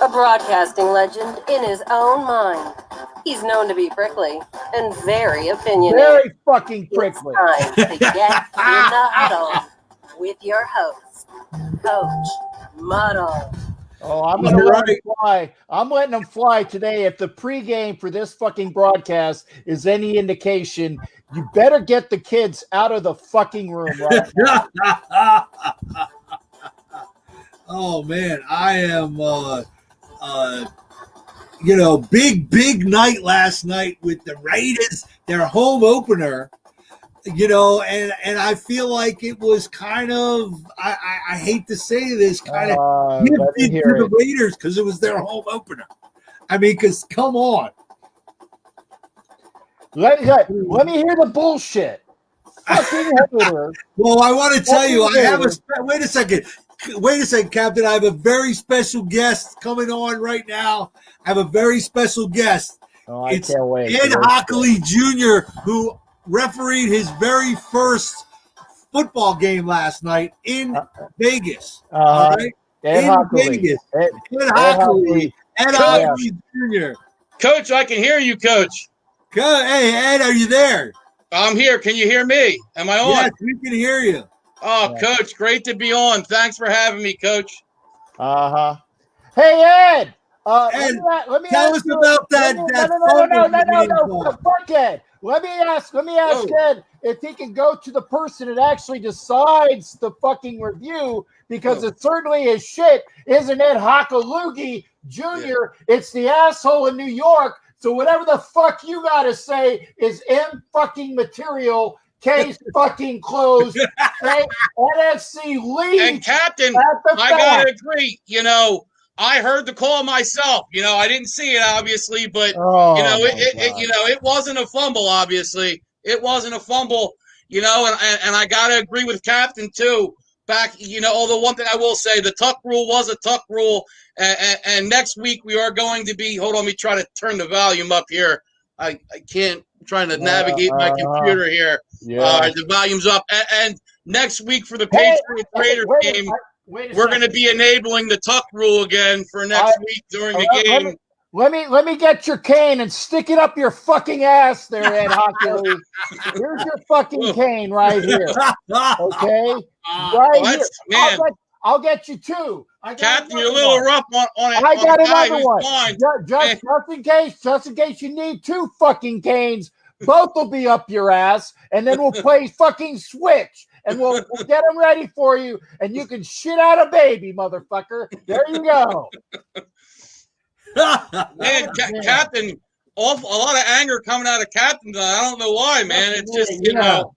A broadcasting legend in his own mind. He's known to be prickly and very opinionated. Very fucking prickly. It's time to get in the huddle with your host, Coach Muddle. Oh, I'm going to let him fly. I'm letting him fly today. If the pregame for this fucking broadcast is any indication, you better get the kids out of the fucking room right now. Oh, man. I am, big night last night with the Raiders, their home opener. And I feel like it was kind of, I hate to say this, kind of gifted to the Raiders because it was their home opener. I mean, because come on. Let me hear the bullshit. Fucking Well, I want to tell you, I have wait a second, Captain. I have a very special guest coming on right now. I have a very special guest. Oh, I can't wait. Ed Hockley Jr., who refereed his very first football game last night in Vegas. All right? Ed Hockley. Ed Hockley Jr. Coach, I can hear you, Coach. Good. Hey, Ed, are you there? I'm here. Can you hear me? Am I on? Yes, we can hear you. Oh, yeah. Coach, great to be on. Thanks for having me, Coach. Uh-huh. Hey, Ed. Ed, let me tell us about that. No. Fuck Ed. Let me ask Ed if he can go to the person that actually decides the fucking review, because it certainly is shit. Isn't Ed Hockley Jr.? Yeah. It's the asshole in New York. So whatever the fuck you gotta say is M fucking material. Case fucking closed. NFC leads. And Captain, I gotta agree. I heard the call myself. I didn't see it obviously, but it wasn't a fumble. Obviously, it wasn't a fumble. And I gotta agree with Captain too. Although one thing I will say, the tuck rule was a tuck rule, and next week we are going to be. Hold on, let me try to turn the volume up here. I can't. I'm trying to navigate my computer here. The volume's up, and next week for the Patriots Raiders game. We're going to be enabling the tuck rule again for next week during the game. Let me get your cane and stick it up your fucking ass there, Ed Hockley. Here's your fucking cane right here. Okay? Here. Man. I'll get you two. Captain, you're a little rough on it. I got another one. Just in case you need two fucking canes, both will be up your ass, and then we'll play fucking switch. And we'll get them ready for you, and you can shit out a baby, motherfucker. There you go. Man, Captain, a lot of anger coming out of Captain. I don't know why, man. It's just, You know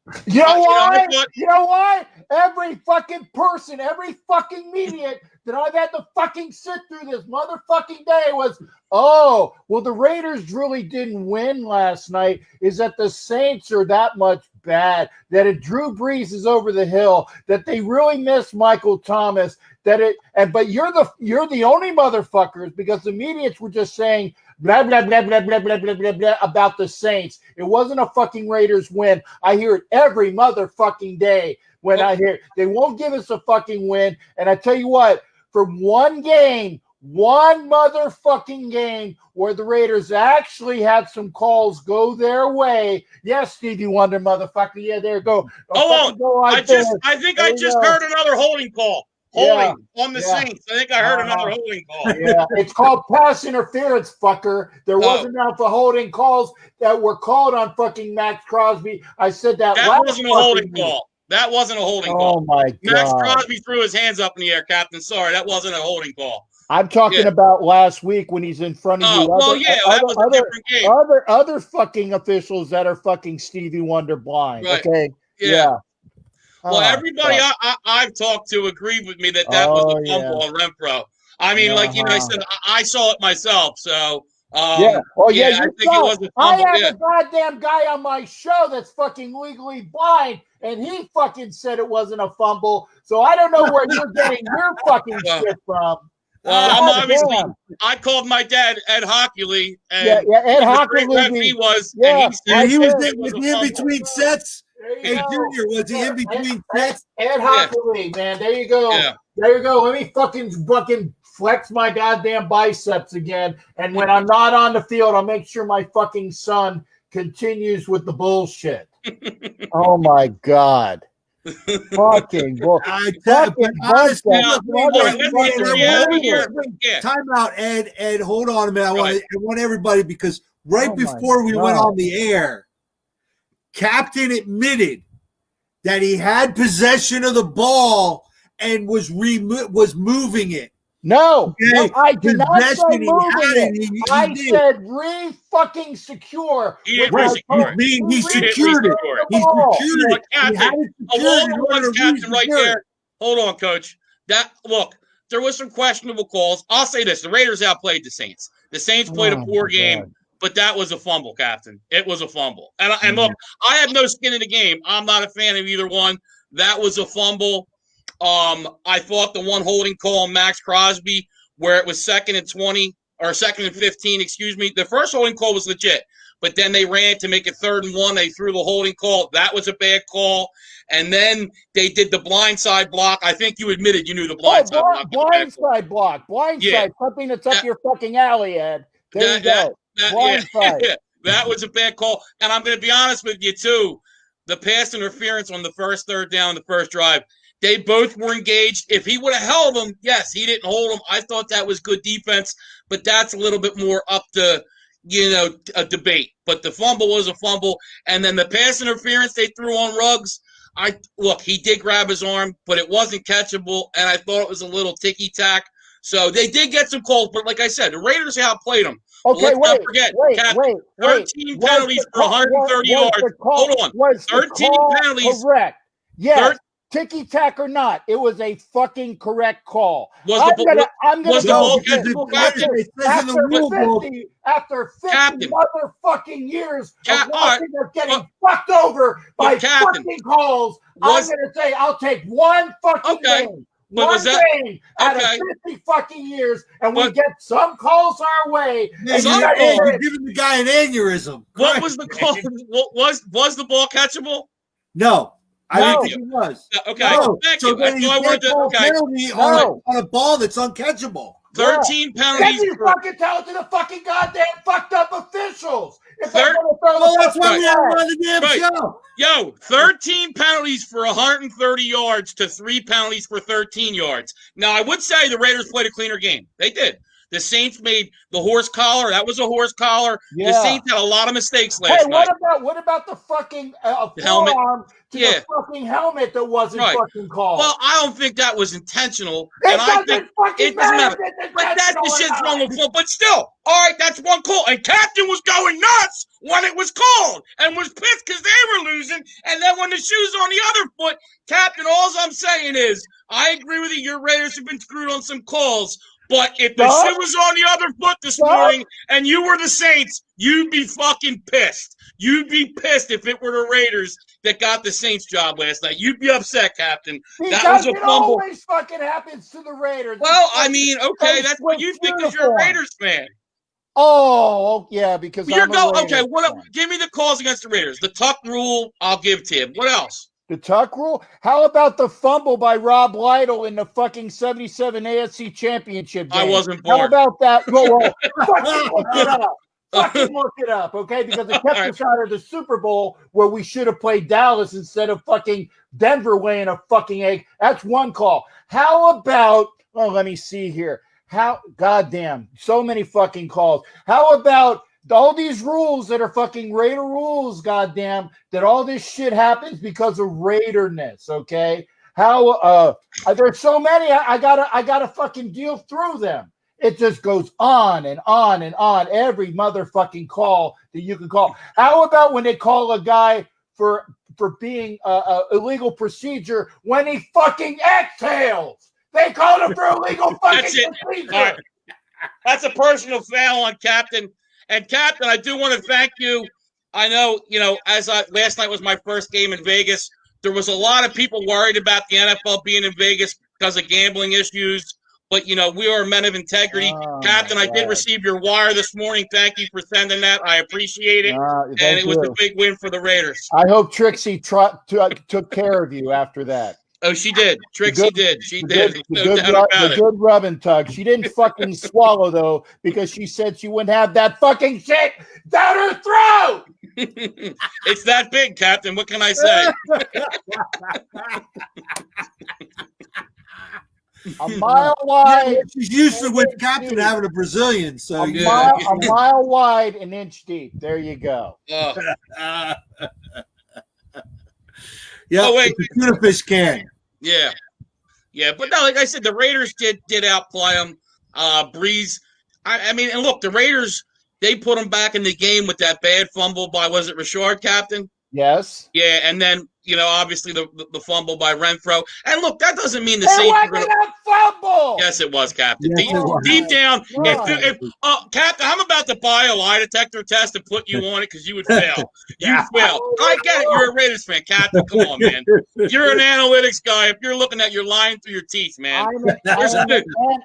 why? Every fucking person, every fucking media that I've had to fucking sit through this motherfucking day was, the Raiders really didn't win last night. Is that the Saints are that much bad, that Drew Brees is over the hill, that they really miss Michael Thomas, but you're the only motherfuckers, because the medians were just saying blah blah blah blah blah blah blah blah blah about the Saints. It wasn't a fucking Raiders win. I hear it every motherfucking day when I hear it. They won't give us a fucking win. And I tell you what, for one motherfucking game where the Raiders actually had some calls go their way. Yes, Stevie Wonder, motherfucker. Yeah, there you go. I think I just heard another holding call. On the Saints. I think I heard another holding call. Yeah, it's called pass interference, fucker. There wasn't enough of holding calls that were called on fucking Max Crosby. I said that. That wasn't a holding call. That wasn't a holding call. Oh, my God. Max Crosby threw his hands up in the air, Captain. Sorry, that wasn't a holding call. I'm talking about last week when he's in front of you. That was a different game. Other fucking officials that are fucking Stevie Wonder blind. Right. Okay. Yeah. Well, everybody I've talked to agreed with me that was a fumble on Renfro. I mean, I said, I saw it myself. So, I think it was a fumble. I have a goddamn guy on my show that's fucking legally blind, and he fucking said it wasn't a fumble. So I don't know where you're getting your fucking shit from. I called my dad, Ed Hockley, and Ed Hockley he was, and he was in between sets. Hey, Junior, was he in between sets? Ed Hockley, man. There you go. There you go. Let me fucking flex my goddamn biceps again. And when I'm not on the field, I'll make sure my fucking son continues with the bullshit. Oh my God. Fucking bull. Time out, Ed. Hold on a minute. I want everybody, because before we went on the air, Captain admitted that he had possession of the ball and was moving it. No, I did not say moving it. I said re-fucking secure. He secured it. He secured it. Captain right there. Hold on, Coach. There was some questionable calls. I'll say this: the Raiders outplayed the Saints. The Saints played a poor game, but that was a fumble, Captain. It was a fumble. And look, I have no skin in the game. I'm not a fan of either one. That was a fumble. I thought the one holding call on Max Crosby, where it was 2nd and 20 or 2nd and 15, excuse me. The first holding call was legit, but then they ran to make it 3rd and 1. They threw the holding call. That was a bad call. And then they did the blindside block. I think you admitted you knew the blindside block. Blindside block. Blindside. Something that's up your fucking alley, Ed. There you go. Blindside. That was a bad call. And I'm going to be honest with you, too. The pass interference on the first 3rd down, the first drive, they both were engaged. If he would have held them, yes, he didn't hold them. I thought that was good defense, but that's a little bit more up to, a debate. But the fumble was a fumble. And then the pass interference they threw on Ruggs, he did grab his arm, but it wasn't catchable, and I thought it was a little ticky-tack. So they did get some calls, but like I said, the Raiders outplayed them. Okay, let's not forget, 13 penalties for 130 yards. Hold on. 13 penalties. Correct. Yes. Ticky-tack or not, it was a fucking correct call. After 50 motherfucking years of watching us getting fucked over by fucking calls, I'm going to say I'll take one fucking game. One game out of 50 fucking years, and we get some calls our way. You're giving the guy an aneurysm. What was the call? Was the ball catchable? No. I didn't think it was. Okay. No. Thank you. On a ball that's uncatchable. 13 penalties. Then you fucking tell it to the fucking goddamn fucked up officials. That's why we have on the damn show. Yo, 13 penalties for 130 yards to 3 penalties for 13 yards. Now, I would say the Raiders played a cleaner game. They did. The Saints made the horse collar. That was a horse collar. Yeah. The Saints had a lot of mistakes last night. What about the fucking forearm to the fucking helmet that wasn't fucking called? Well, I don't think that was intentional. It doesn't matter. But that's the shit's wrong with football. But still, all right, that's one call. And Captain was going nuts when it was called and was pissed because they were losing. And then when the shoe's on the other foot, Captain, all I'm saying is I agree with you. Your Raiders have been screwed on some calls. But if the shoe was on the other foot this morning and you were the Saints, you'd be fucking pissed. You'd be pissed if it were the Raiders that got the Saints job last night. You'd be upset, Captain. That was a fumble. It always fucking happens to the Raiders. Well, I mean, okay, that's what you think because you're a Raiders fan. Oh, yeah, because give me the calls against the Raiders. The Tuck rule, I'll give to him. What else? The Tuck rule? How about the fumble by Rob Lytle in the fucking 77 AFC Championship game? I wasn't born. How about that? Fucking look it up. Fucking look it up, okay? Because it kept us out of the Super Bowl where we should have played Dallas instead of fucking Denver laying a fucking egg. That's one call. How about, let me see here. Goddamn, so many fucking calls. How about all these rules that are fucking Raider rules, goddamn, that all this shit happens because of Raiderness, okay? There's so many, I gotta fucking deal through them. It just goes on and on and on. Every motherfucking call that you can call. How about when they call a guy for being illegal procedure when he fucking exhales? They called him for illegal fucking procedure. Right. That's a personal foul on Captain. And Captain, I do want to thank you. I know, last night was my first game in Vegas. There was a lot of people worried about the NFL being in Vegas because of gambling issues. But, we are men of integrity. Captain, I did receive your wire this morning. Thank you for sending that. I appreciate it. And it was a big win for the Raiders. I hope Trixie took care of you after that. Oh, she did. Trixie did. She did. No doubt the good rub and tug. She didn't fucking swallow, though, because she said she wouldn't have that fucking shit down her throat. It's that big, Captain. What can I say? A mile wide. Yeah, she's used to with Captain having a Brazilian, so a mile wide, an inch deep. There you go. Yeah. Oh wait, the tuna fish can. Yeah, but no, like I said, the Raiders did outplay them. Breeze. I mean, and look, the Raiders, they put them back in the game with that bad fumble by, was it Richard, Captain? Yes. Yeah, and then, obviously the fumble by Renfro. And look, that doesn't mean the Saints were going to fumble. Yes, it was, Captain. Yes, deep down. Captain, I'm about to buy a lie detector test and put you on it because you would fail. You fail. I get it. You're a Raiders fan, Captain. Come on, man. You're an analytics guy. If you're looking at, you're lying through your teeth, man.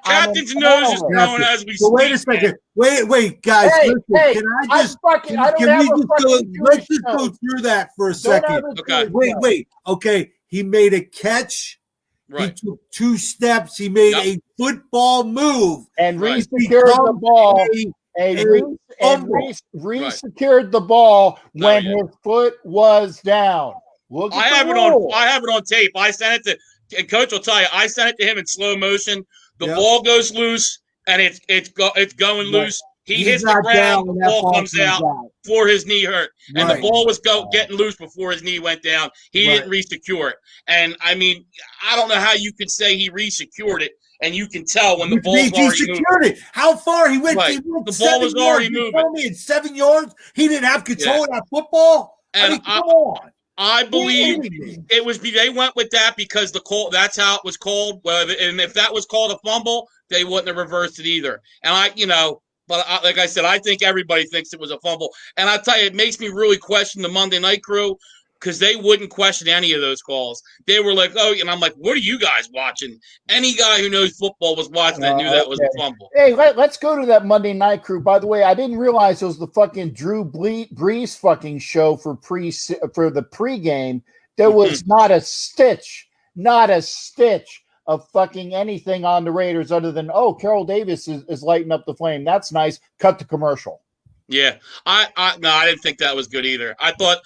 Captain's nose is growing as we speak. Wait a second. Wait, guys. Listen, let's just go through that for a second. Okay. Wait. Okay. He made a catch. Right. He took 2 steps. He made a football move. And re-secured the ball. Re-secured the ball when his foot was down. I have it on tape. I sent it to, and Coach will tell you, I sent it to him in slow motion. The ball goes loose, and it's going loose. He hits the ground, the ball comes out before his knee hurt. And the ball was getting loose before his knee went down. He didn't re-secure it. And, I mean, I don't know how you could say he re-secured it, and you can tell when the ball's already moved. It. How far he went? Right. The ball was already moving. You told me it's 7 yards? He didn't have control of that football? And come on. I believe it was. They went with that because the call. That's how it was called. Well, and if that was called a fumble, they wouldn't have reversed it either. And but like I said, I think everybody thinks it was a fumble. And I tell you, it makes me really question the Monday Night Crew because they wouldn't question any of those calls. They were like, "Oh," and I'm like, "What are you guys watching?" Any guy who knows football was watching that knew that was a fumble. Hey, let's go to that Monday Night Crew. By the way, I didn't realize it was the fucking Drew Brees fucking show for the pregame. There was not a stitch of fucking anything on the Raiders other than, Carroll Davis is lighting up the flame. That's nice. Cut the commercial. Yeah, I didn't think that was good either. I thought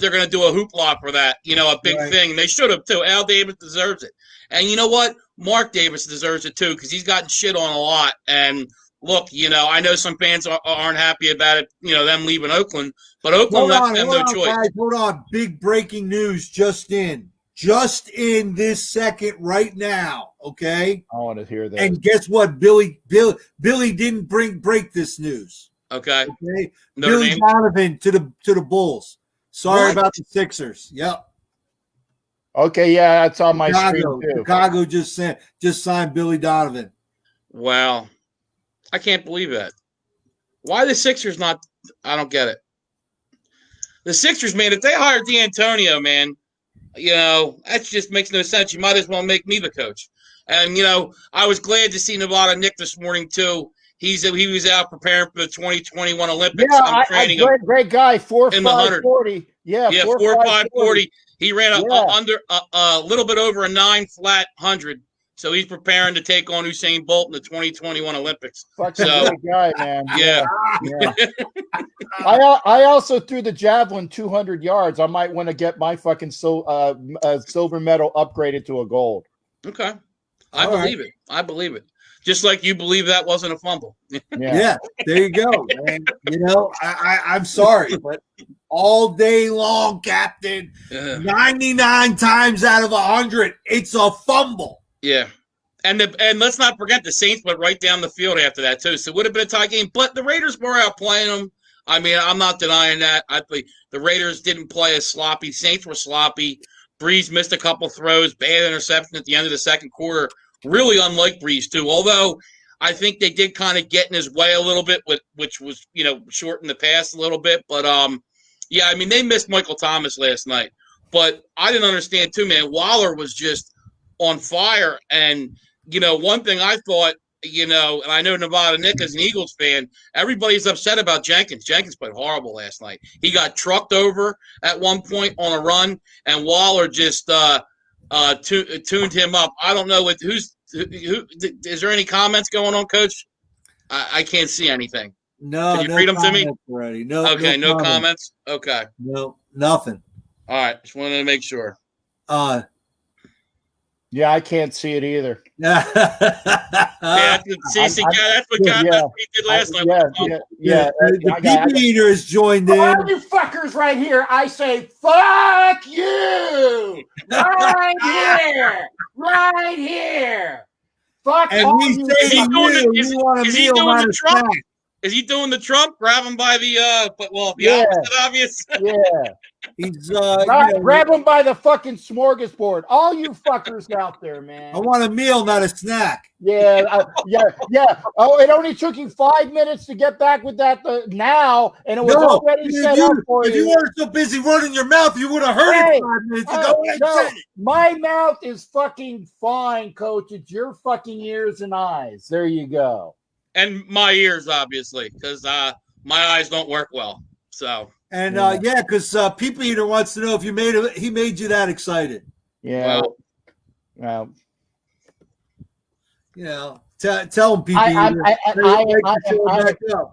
they're going to do a hoopla for that, a big thing. They should have too. Al Davis deserves it, and you know what? Mark Davis deserves it too because he's gotten shit on a lot. And look, I know some fans aren't happy about it, them leaving Oakland, but Oakland left them no choice. Guys, hold on, big breaking news just in this second right now. Okay, I want to hear that. And guess what? Billy didn't break this news. Okay. Billy Donovan to the Bulls. Sorry about the Sixers. Yep. Okay, yeah, that's on my screen too. Chicago just signed Billy Donovan. Wow. I can't believe that. Why the Sixers not? I don't get it. The Sixers, man, if they hire D'Antonio, man, that just makes no sense. You might as well make me the coach. And, I was glad to see Nevada Nick this morning too. He was out preparing for the 2021 Olympics. Yeah, great guy. 4.540. Yeah, 4.540. He ran under a little bit over a 9 flat 100. So he's preparing to take on Usain Bolt in the 2021 Olympics. Fucking great guy, man. Yeah. I also threw the javelin 200 yards. I might want to get my fucking silver medal upgraded to a gold. Okay. I believe it. Just like you believe that wasn't a fumble. Yeah, there you go. And, I'm sorry, but all day long, Captain, 99 times out of 100, it's a fumble. Yeah. And let's not forget the Saints went right down the field after that, too. So it would have been a tie game. But the Raiders were outplaying them. I mean, I'm not denying that. The Raiders didn't play as sloppy. Saints were sloppy. Breeze missed a couple throws, bad interception at the end of the second quarter. Really unlike Breeze, too. Although I think they did kind of get in his way a little bit, which was, shorten the pass a little bit. But, they missed Michael Thomas last night. But I didn't understand, too, man. Waller was just on fire. And, one thing I thought, and I know Nevada Nick is an Eagles fan, everybody's upset about Jenkins. Jenkins played horrible last night. He got trucked over at one point on a run, and Waller just tuned him up. I don't know who. Is there any comments going on, Coach? I can't see anything. No, can you read them to me? Already. No. Okay, no comments. Okay. No, nothing. All right, just wanted to make sure. Yeah, I can't see it either. Yeah, that's what he did last night. Yeah. The people eater has joined in. All you fuckers right here, I say, fuck you! Right here! Fuck and all we you. Is he doing the Trump? Is he doing the Trump? Grab him by the opposite obvious. Yeah. He's grab him by the fucking smorgasbord. All you fuckers out there, man. I want a meal, not a snack. Yeah. Oh, it only took you 5 minutes to get back with that now, and it was already set up for you. If you weren't so busy running your mouth, you would have heard it 5 minutes ago. My mouth is fucking fine, Coach. It's your fucking ears and eyes. There you go. And my ears, obviously, because my eyes don't work well. So. And because People Eater wants to know if he made you that excited. Yeah. Well. Tell him, People Eater.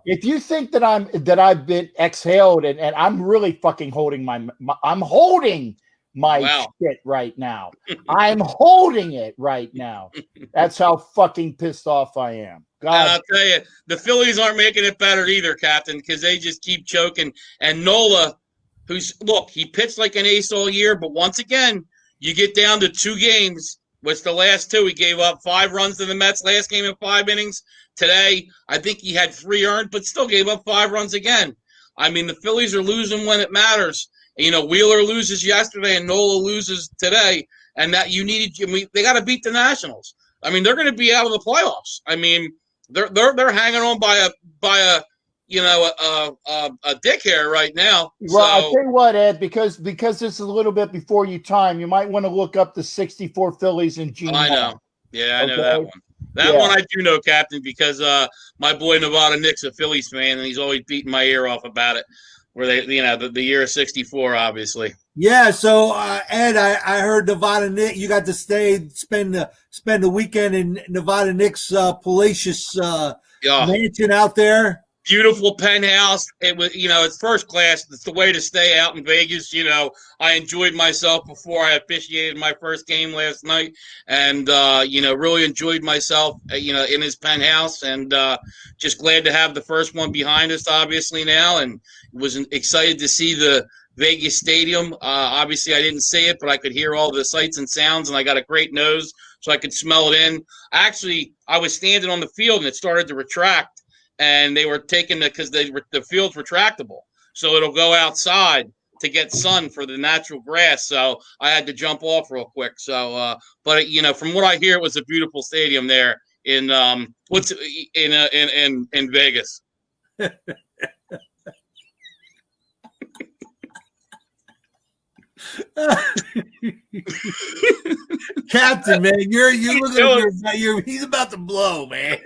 If you think that I've been exhaled and I'm really fucking holding I'm holding my shit right now. I'm holding it right now. That's how fucking pissed off I am. God. And I'll tell you, the Phillies aren't making it better either, Captain, because they just keep choking. And Nola, he pitched like an ace all year, but once again, you get down to 2 games, which the last 2, he gave up 5 runs to the Mets last game in 5 innings. Today, I think he had 3 earned, but still gave up 5 runs again. I mean, the Phillies are losing when it matters. Wheeler loses yesterday and Nola loses today, and that they got to beat the Nationals. I mean, they're going to be out of the playoffs. I mean, they're hanging on by a dick hair right now. Well, I'll tell you what, Ed, because this is a little bit before your time, you might want to look up the 64 Phillies in Gene. I know. Yeah, I know that one. That one I do know, Captain, because my boy Nevada Nick's a Phillies fan, and he's always beating my ear off about it. Where they, the year of 64, obviously. Yeah. So, Ed, I heard Nevada Nick. You got to spend the weekend in Nevada Nick's palatious mansion out there. Beautiful penthouse. It was, it's first class. It's the way to stay out in Vegas. I enjoyed myself before I officiated my first game last night, and really enjoyed myself. In his penthouse, and just glad to have the first one behind us, obviously now, and was excited to see the Vegas Stadium. Obviously, I didn't see it, but I could hear all the sights and sounds, and I got a great nose, so I could smell it in. Actually, I was standing on the field, and it started to retract. And they were taking because the field's retractable, so it'll go outside to get sun for the natural grass. So I had to jump off real quick. So, but from what I hear, it was a beautiful stadium there in Vegas. Captain, man, you're he's about to blow, man.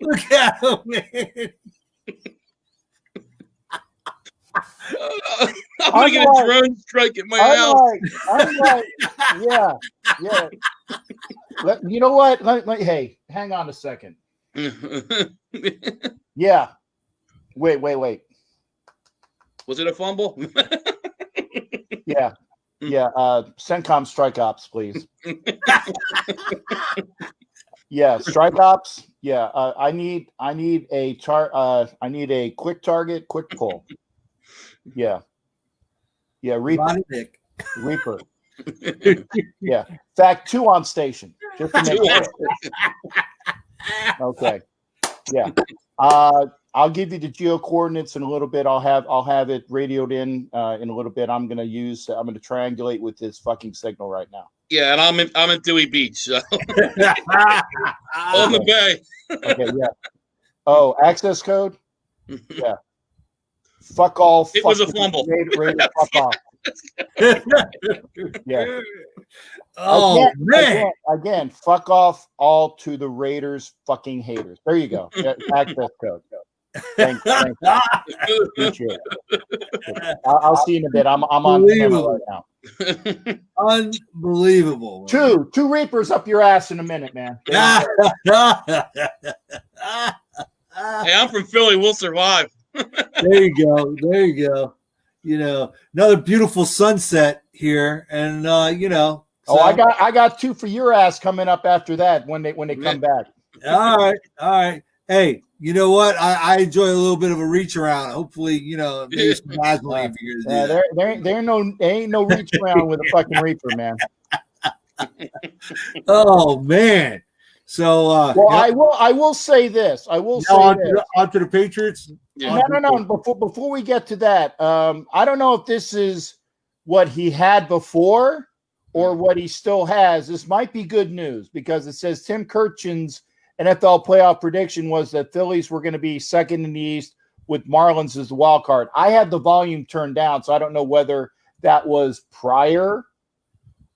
Look at him, man. I'm gonna get a drone strike at my house. Yeah. You know what? Hey, hang on a second. Yeah. Wait. Was it a fumble? Yeah. CENTCOM strike ops, please. Yeah, strike ops. Yeah, I need a quick target, quick pull. Yeah, Reaper. Yeah, in fact, 2 on station. Just to make sure. Okay. Yeah. I'll give you the geo coordinates in a little bit. I'll have it radioed in a little bit. I'm gonna triangulate with this fucking signal right now. Yeah, and I'm in Dewey Beach, so on the bay. Okay, yeah. Oh, access code? Yeah. Fuck all. It was a fumble. Fuck off. Yeah. Oh, man. Again, fuck off all to the Raiders fucking haters. There you go. Yeah, access code. Thanks. Appreciate it. I'll see you in a bit. I'm on camera right now. Unbelievable. Two Reapers up your ass in a minute, man. Hey, I'm from Philly. We'll survive. There you go. There you go. You know, another beautiful sunset here, and you know. So. Oh, I got two for your ass coming up after that when they come back. All right. Hey, you know what? I enjoy a little bit of a reach around. Hopefully, you know, maybe some Vaseline if you're gonna do that. There ain't no reach around with a fucking Reaper, man. Oh man. So I will say this. I will say onto the Patriots. Yeah. No. Before we get to that, I don't know if this is what he had before or what he still has. This might be good news because it says Tim Kirchin's NFL playoff prediction was that Phillies were going to be second in the East with Marlins as the wild card. I had the volume turned down, so I don't know whether that was prior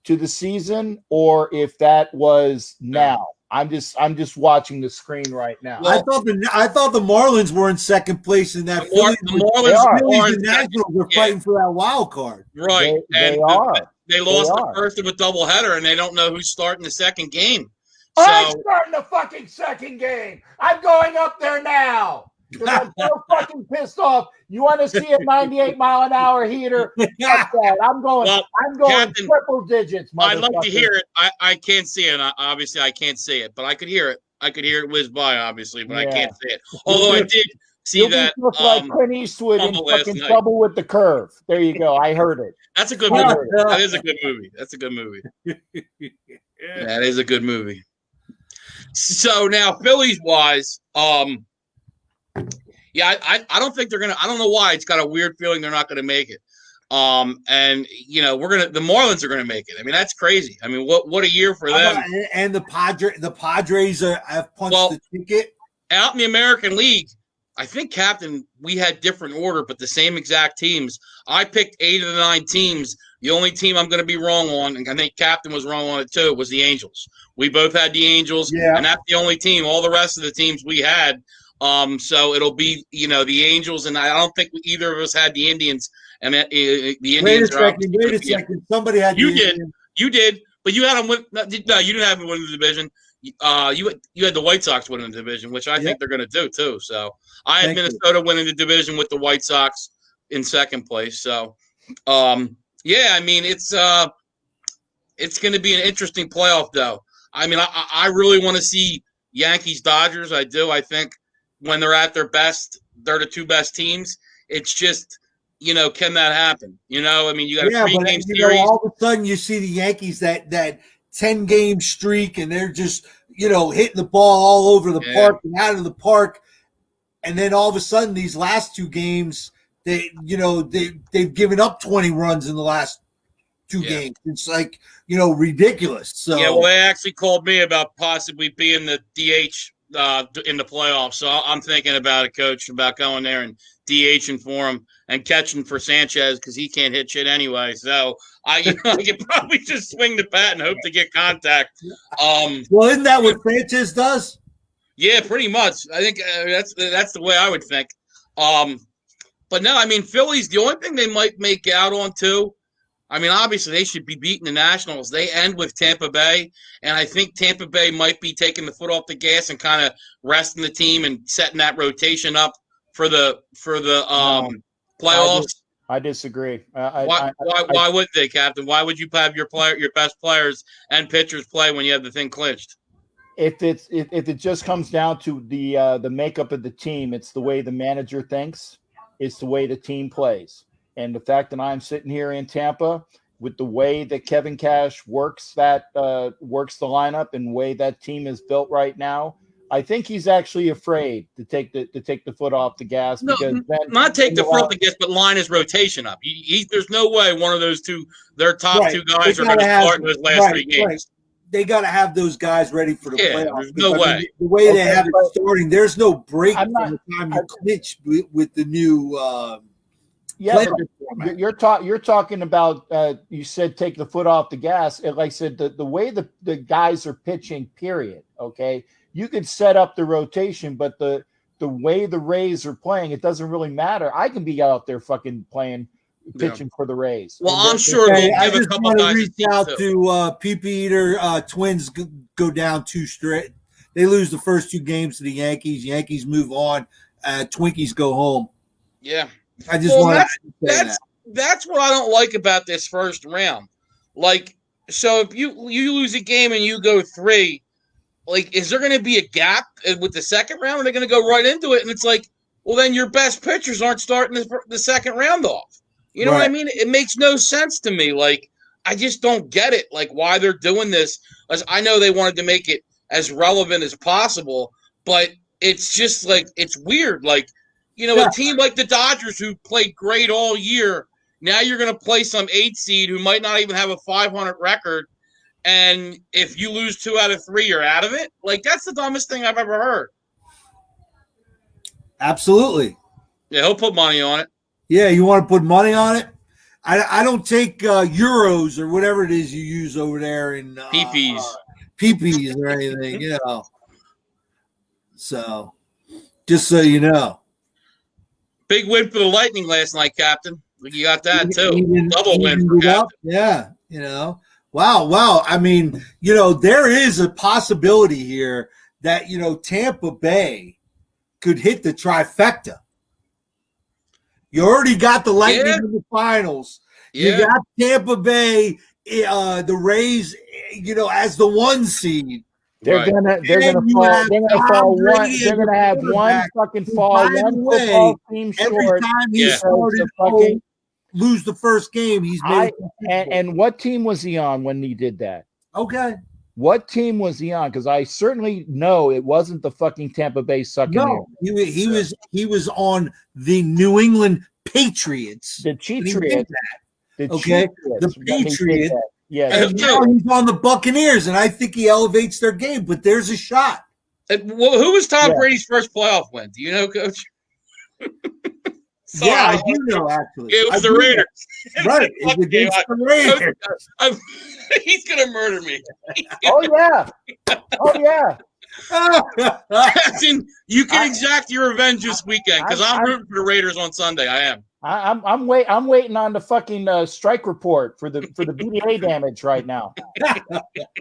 to the season or if that was now. I'm just watching the screen right now. Well, I thought the Marlins were in second place in that. The Phillies and Nationals were fighting for that wild card. Right. They are. They lost the first of a doubleheader, and they don't know who's starting the second game. I'm starting the fucking second game. I'm going up there now. I'm so fucking pissed off. You want to see a 98-mile-an-hour heater? Fuck that. I'm going Captain, triple digits. I'd like to hear it. I can't see it. Obviously, I can't see it, but I could hear it. I could hear it whiz by, obviously, but I can't see it. Although I did see that. Look like Clint Eastwood in fucking Trouble with the Curve. There you go. I heard it. That's a good movie. That is a good movie. That's a good movie. That is a good movie. So now, Phillies wise, yeah, I don't think they're gonna. I don't know why. It's got a weird feeling they're not gonna make it. And you know, the Marlins are gonna make it. I mean, that's crazy. I mean, what a year for them. And the Padres have punched the ticket out in the American League. I think, Captain, we had different order, but the same exact teams. I picked 8 of the 9 teams. The only team I'm going to be wrong on, and I think Captain was wrong on it too, was the Angels. We both had the Angels, and that's the only team. All the rest of the teams we had. So it'll be, you know, the Angels, and I don't think either of us had the Indians. And the Indians. Wait a second. Somebody had you did, but you had them win. No, you didn't have them win the division. You had the White Sox winning the division, which I think they're going to do too. So I had Minnesota winning the division with the White Sox in second place. So, yeah, I mean it's going to be an interesting playoff, though. I mean, I really want to see Yankees Dodgers. I do. I think when they're at their best, they're the 2 best teams. It's just, you know, can that happen? You know, I mean, you got a 3-game series. All of a sudden, you see the Yankees that 10-game streak, and they're just, you know, hitting the ball all over the park and out of the park. And then all of a sudden, these last 2 games, they've given up 20 runs in the last 2 games. It's like, you know, ridiculous. So yeah, well, they actually called me about possibly being the DH in the playoffs. So I'm thinking about it, Coach, about going there and DHing for him and catching for Sanchez because he can't hit shit anyway. So I could probably just swing the bat and hope to get contact. Well, isn't that what Sanchez does? Yeah, pretty much. I think that's the way I would think. But no, I mean, Phillies, the only thing they might make out on too, I mean, obviously they should be beating the Nationals. They end with Tampa Bay, and I think Tampa Bay might be taking the foot off the gas and kind of resting the team and setting that rotation up for the playoffs. I disagree. Why would they, Captain? Why would you have your best players and pitchers play when you have the thing clinched? If it just comes down to the makeup of the team, it's the way the manager thinks, it's the way the team plays. And the fact that I'm sitting here in Tampa with the way that Kevin Cash works the lineup and the way that team is built right now, I think he's actually afraid to take the foot off the gas. No, because not take the foot off the gas, but line his rotation up. There's no way one of those their top 2 guys are going to start in those last 3 games. Right. They got to have those guys ready for the playoffs. There's no way. The way they have it starting, there's no break from the time you clinch with the new. You're talking about. You said take the foot off the gas. And like I said, the way the guys are pitching. Period. Okay, you could set up the rotation, but the way the Rays are playing, it doesn't really matter. I can be out there fucking playing pitching for the Rays. Well, I'm sure they'll I give a just couple want to guys reach out to PP Eater. Twins go down 2 straight. They lose the first 2 games to the Yankees. Yankees move on. Twinkies go home. Yeah. I just want to say that. That's what I don't like about this first round. Like, so if you lose a game and you go 3, like, is there going to be a gap with the second round? Or are they going to go right into it? And it's like, well, then your best pitchers aren't starting the second round off. You know what I mean? It makes no sense to me. Like, I just don't get it. Like, why they're doing this. As I know they wanted to make it as relevant as possible, but it's just like, it's weird. Like, you know, a team like the Dodgers who played great all year, now you're going to play some 8 seed who might not even have a 500 record. And if you lose 2 out of 3, you're out of it. Like, that's the dumbest thing I've ever heard. Absolutely. Yeah, he'll put money on it. Yeah, you want to put money on it? I don't take euros or whatever it is you use over there in PPs or anything, you know. So, just so you know. Big win for the Lightning last night, Captain. You got that, too. Double win for Captain. Yeah, you know. Wow. I mean, you know, there is a possibility here that, you know, Tampa Bay could hit the trifecta. You already got the Lightning in the finals. You got Tampa Bay, the Rays, you know, as the 1 seed. They're gonna have one fucking fall, one football team short. Every time he started to lose the first game, he's made and what team was he on when he did that? Okay. What team was he on? Because I certainly know it wasn't the fucking Tampa Bay sucking. No, he was on the New England Patriots. The Patriots. The Patriots. Yeah. And now he's on the Buccaneers, and I think he elevates their game, but there's a shot. Well, who was Tom Brady's first playoff win? Do you know, Coach? Yeah, I do know, actually. It was the Raiders. Right. It's against the Raiders. He's going to murder me. Oh, yeah. You can exact your revenge this weekend because I'm rooting for the Raiders on Sunday. I am. I'm waiting on the fucking strike report for the BDA damage right now.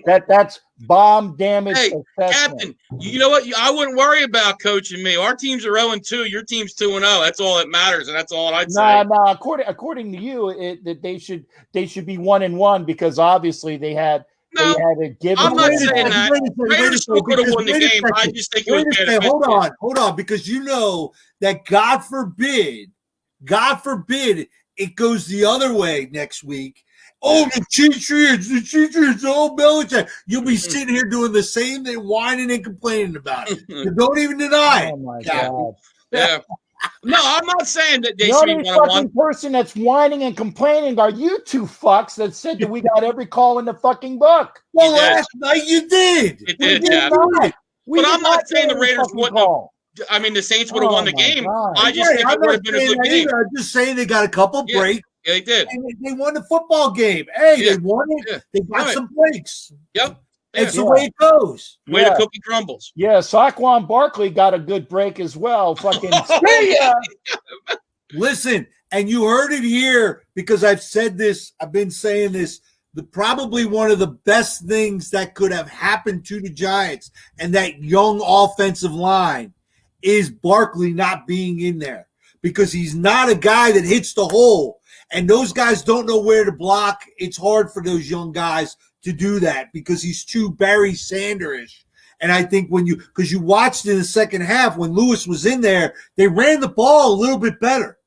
That's bomb damage. Hey, assessment. Captain, you know what? I wouldn't worry about Coach and me. Our teams are 0-2. Your team's 2-0. That's all that matters, and that's all I'd say. No. According to you, they should be 1-1 because obviously they had. No, I'm not saying that. Raiders still could have won the game. I just think it was bad. Hold on, because you know that God forbid, it goes the other way next week. Oh, the Patriots, oh, Belichick. You'll be sitting here doing the same thing, whining and complaining about it. You don't even deny it. Oh, my God. Yeah. No, I'm not saying that they the should be only 1-1. fucking person that's whining and complaining are you two fucks that said that we got every call in the fucking book. Well, last night you did. It did, yeah. But I'm not saying the Raiders wouldn't have. I mean, the Saints would have won the game. God. I just think it would have been a good game. I'm just saying they got a couple breaks. Yeah, they did. And they won the football game. Hey, they won it. Yeah. They got some breaks. Yep. It's the way it goes. Way the cookie crumbles. Yeah, Saquon Barkley got a good break as well. Fucking Listen, and you heard it here because I've said this. I've been saying this. Probably one of the best things that could have happened to the Giants and that young offensive line is Barkley not being in there because he's not a guy that hits the hole. And those guys don't know where to block. It's hard for those young guys to do that because he's too Barry Sanders-ish. And I think because you watched in the second half when Lewis was in there, they ran the ball a little bit better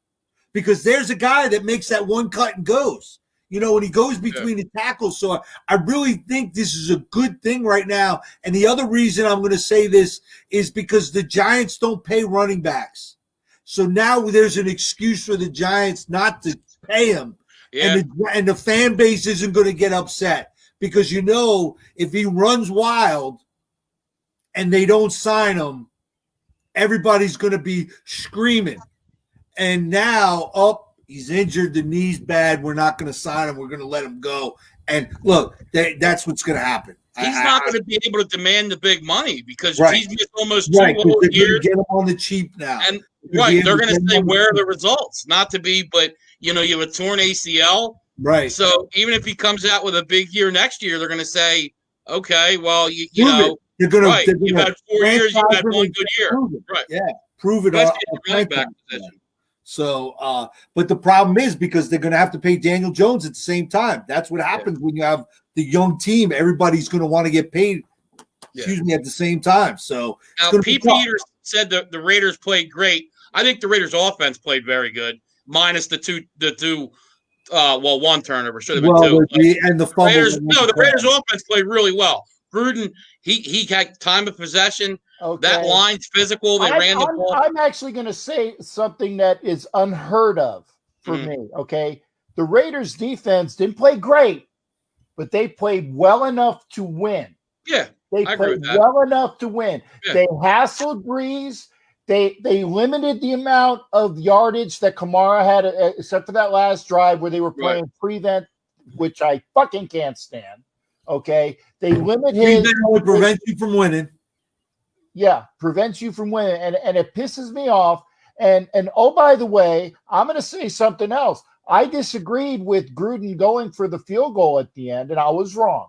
because there's a guy that makes that one cut and goes, you know, when he goes between the tackles. So I really think this is a good thing right now. And the other reason I'm going to say this is because the Giants don't pay running backs. So now there's an excuse for the Giants not to pay him. Yeah. And the fan base isn't going to get upset. Because, you know, if he runs wild and they don't sign him, everybody's going to be screaming. And now, he's injured, the knee's bad, we're not going to sign him, we're going to let him go. And, look, that's what's going to happen. He's not going to be able to demand the big money because he's missed almost 2 whole years. Get him on the cheap now. And, they're going to say, where are the results? Not to be, but you have a torn ACL. Right. So even if he comes out with a big year next year, they're going to say, okay, well, you Prove know, it. They're gonna, right. they're gonna You've had 4 years, you've had one good year. Prove it. Right. Yeah. Prove it. Especially at the running back position. So, but the problem is because they're going to have to pay Daniel Jones at the same time. That's what happens when you have the young team. Everybody's going to want to get paid. Excuse me, at the same time. So now, Pete Peters said the Raiders played great. I think the Raiders' offense played very good, minus the two. One turnover should have been two. And the fumble. The Raiders' offense played really well. Gruden, he had time of possession. Okay. That line's physical. They ran the ball. I'm actually going to say something that is unheard of for me. Okay, the Raiders' defense didn't play great, but they played well enough to win. Yeah, they played well enough to win. Yeah. They hassled Breeze. They limited the amount of yardage that Kamara had, except for that last drive where they were playing prevent, which I fucking can't stand. Okay, they limit his. Prevent prevents you from winning. Yeah, prevents you from winning, and it pisses me off. And oh, by the way, I'm going to say something else. I disagreed with Gruden going for the field goal at the end, and I was wrong.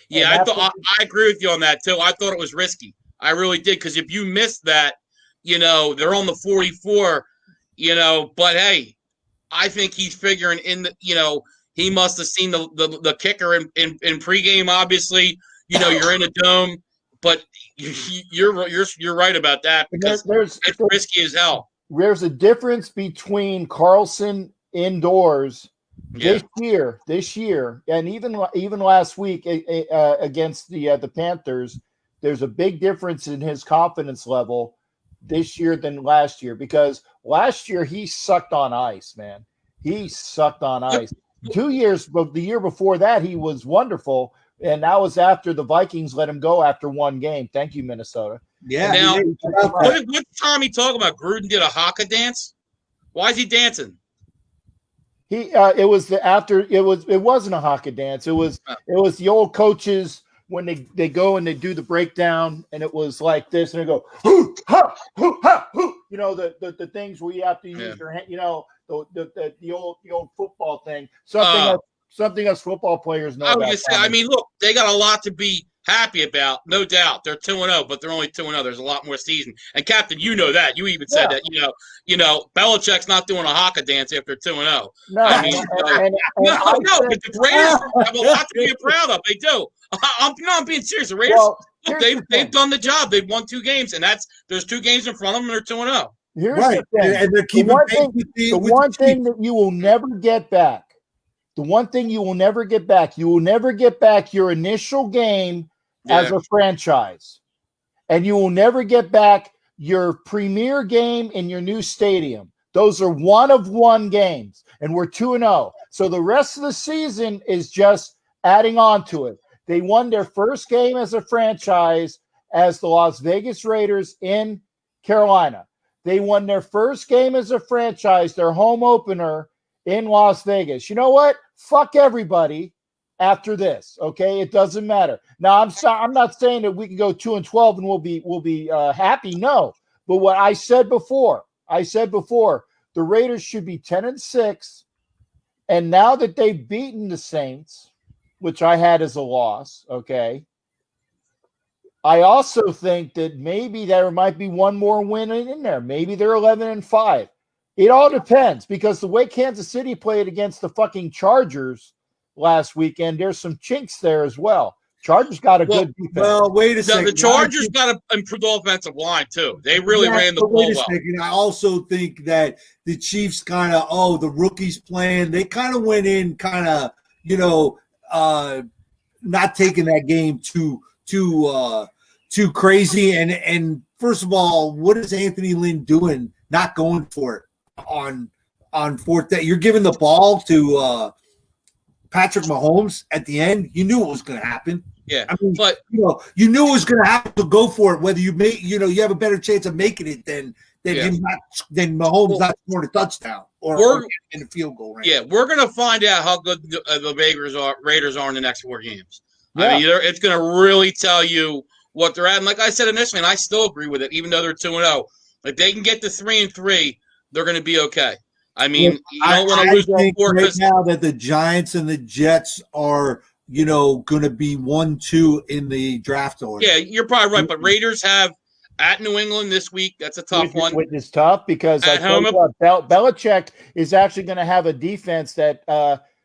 Yeah, I agree with you on that too. I thought it was risky. I really did, because if you miss that, they're on the 44. But hey, I think he's figuring in the he must have seen the kicker in pregame. Obviously, you're in a dome. But you're right about that, because it's risky as hell. There's a difference between Carlson indoors this year, and even last week against the Panthers. There's a big difference in his confidence level this year than last year, because last year he sucked on ice, man. He sucked on ice. 2 years, but the year before that he was wonderful. And that was after the Vikings let him go after one game. Thank you, Minnesota. Yeah. Now, what's Tommy talking about? Gruden did a haka dance. Why is he dancing? It wasn't a haka dance. It was the old coaches when they go and they do the breakdown, and it was like this, and they go hoo ha hoo ha hoo. The things where you have to use your hand. The old football thing. Something us football players know. Look, they got a lot to be happy about, no doubt. They're 2-0, but they're only 2-0. There's a lot more season. And Captain, you know that. You even said that. Belichick's not doing a haka dance after 2-0. No, but the Raiders have a lot to be proud of. They do. I'm being serious. The Raiders, they've done the job. They've won 2 games, and there's 2 games in front of them, and they're 2-0. Here's the thing. And they're keeping the one thing that you will never get back. The one thing you will never get back, you will never get back your initial game as a franchise. And you will never get back your premier game in your new stadium. Those are 1-of-1 games, and we're 2-0. So the rest of the season is just adding on to it. They won their first game as a franchise as the Las Vegas Raiders in Carolina. They won their first game as a franchise, their home opener, in Las Vegas. You know what? Fuck everybody after this. Okay, it doesn't matter. Now, I'm not saying that we can go 2-12 and we'll be happy. No, but what I said before, the Raiders should be 10-6, and now that they've beaten the Saints, which I had as a loss, okay, I also think that maybe there might be one more win in there. Maybe they're 11-5. It all depends, because the way Kansas City played against the fucking Chargers last weekend, there's some chinks there as well. Chargers got a good defense. Well, wait a second. The Chargers got an improved offensive line, too. They really ran the ball well. Second. I also think that the Chiefs kind of, the rookies playing, they kind of went in kind of, not taking that game too crazy. And first of all, what is Anthony Lynn doing? Not going for it on fourth down. You're giving the ball to Patrick Mahomes at the end. You knew what was going to happen. Yeah, but you knew it was going to happen to go for it. Whether you you have a better chance of making it than Mahomes not scoring a touchdown or in a field goal range. Yeah, we're going to find out how good the Raiders are in the next 4 games. Yeah. It's going to really tell you what they're at. And like I said initially, and I still agree with it, even though they're 2-0. If they can get to 3-3, they're going to be okay. I mean, you don't want to I lose think four right because now that the Giants and the Jets are, going to be 1-2 in the draft order. yeah, you're probably right. But Raiders have at New England this week. That's a tough one. Which is tough because At home, Belichick is actually going to have a defense that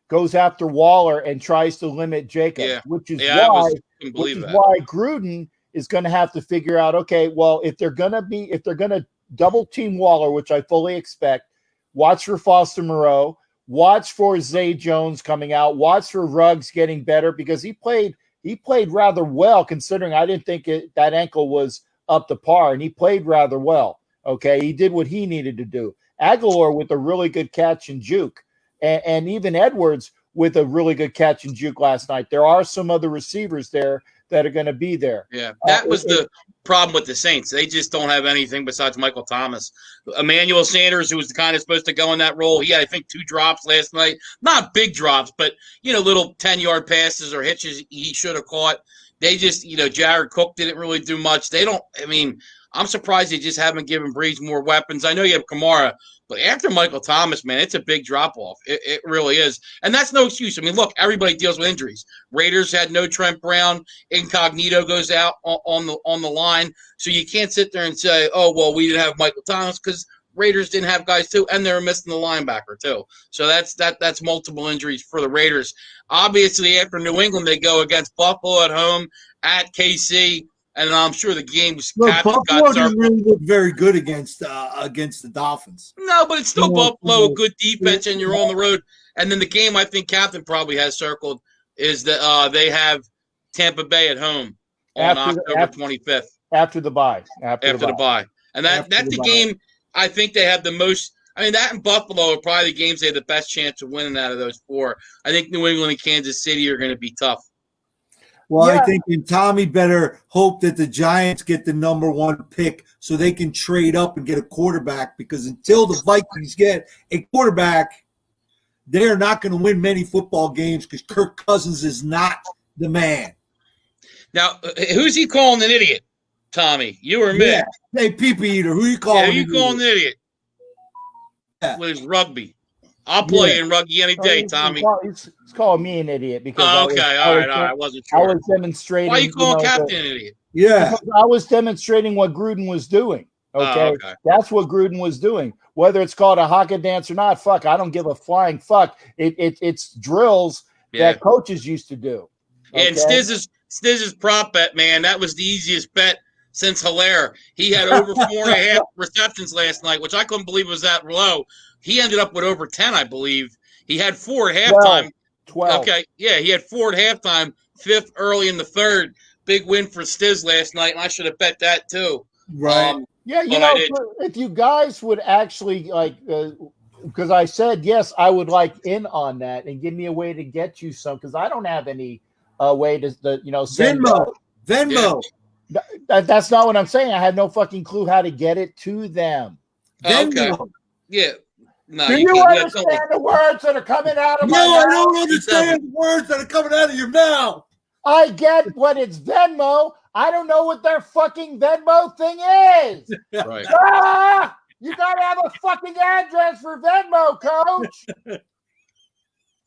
goes after Waller and tries to limit Jacobs, which is why Gruden is going to have to figure out, okay, well, if they're going to double team Waller, which I fully expect, watch for Foster Moreau, watch for Zay Jones coming out, watch for Ruggs getting better because he played rather well considering I didn't think that ankle was up to par, and he played rather well. Okay, he did what he needed to do. Aguilar with a really good catch and juke, and even Edwards with a really good catch and juke last night. There are some other receivers there that are going to be there. Yeah, that was the problem with the Saints. They just don't have anything besides Michael Thomas. Emmanuel Sanders, who was kind of supposed to go in that role, he had, I think, 2 drops last night. Not big drops, but, little 10-yard passes or hitches he should have caught. They just, Jared Cook didn't really do much. I'm surprised they just haven't given Breeze more weapons. I know you have Kamara, but after Michael Thomas, man, it's a big drop-off. It really is. And that's no excuse. I mean, look, everybody deals with injuries. Raiders had no Trent Brown. Incognito goes out on the line. So you can't sit there and say, oh, well, we didn't have Michael Thomas because Raiders didn't have guys too, and they were missing the linebacker too. So that's multiple injuries for the Raiders. Obviously, after New England, they go against Buffalo at home, at KC, and I'm sure the game was. Buffalo didn't really look very good against the Dolphins. No, but it's still Buffalo, a good defense, and you're on the road. And then the game I think Captain probably has circled is that they have Tampa Bay at home on October 25th. After the bye. After the bye. And that's the game I think they have the most. I mean, that and Buffalo are probably the games they have the best chance of winning out of those 4. I think New England and Kansas City are going to be tough. Well, yeah. I think Tommy better hope that the Giants get the number 1 pick so they can trade up and get a quarterback because until the Vikings get a quarterback, they're not going to win many football games because Kirk Cousins is not the man. Now, who's he calling an idiot, Tommy? You or me? Yeah. Hey, pee-pee eater, who you calling? Yeah, who you calling an idiot? Yeah. With his rugby. I'll play in rugby any day, Tommy. He's calling me an idiot because all right. I wasn't sure. I was demonstrating. Why are you calling Captain an idiot? Yeah. Because I was demonstrating what Gruden was doing. Okay? That's what Gruden was doing. Whether it's called a hockey dance or not, fuck, I don't give a flying fuck. It's drills that coaches used to do. Okay? And Stiz's prop bet, man, that was the easiest bet since Hilaire. He had over 4.5 receptions last night, which I couldn't believe was that low. He ended up with over 10, I believe. He had 4 at halftime. 12. Okay, yeah, he had 4 at halftime, 5th early in the 3rd. Big win for Stiz last night, and I should have bet that too. Right. If you guys would actually because I said, yes, I would like in on that and give me a way to get you some because I don't have any way to send Venmo. Yeah. That's not what I'm saying. I have no fucking clue how to get it to them. Okay. Yeah. No, Do you understand the words that are coming out of my mouth? No, I don't understand the words that are coming out of your mouth. I get what it's Venmo. I don't know what their fucking Venmo thing is. Right. You gotta have a fucking address for Venmo, Coach.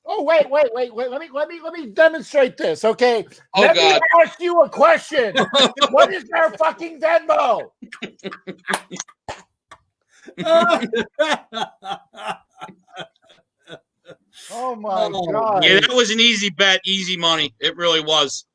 Oh, wait. Let me demonstrate this, okay? Let me ask you a question. What is their fucking Venmo? Oh my God. Yeah, that was an easy bet, easy money. It really was.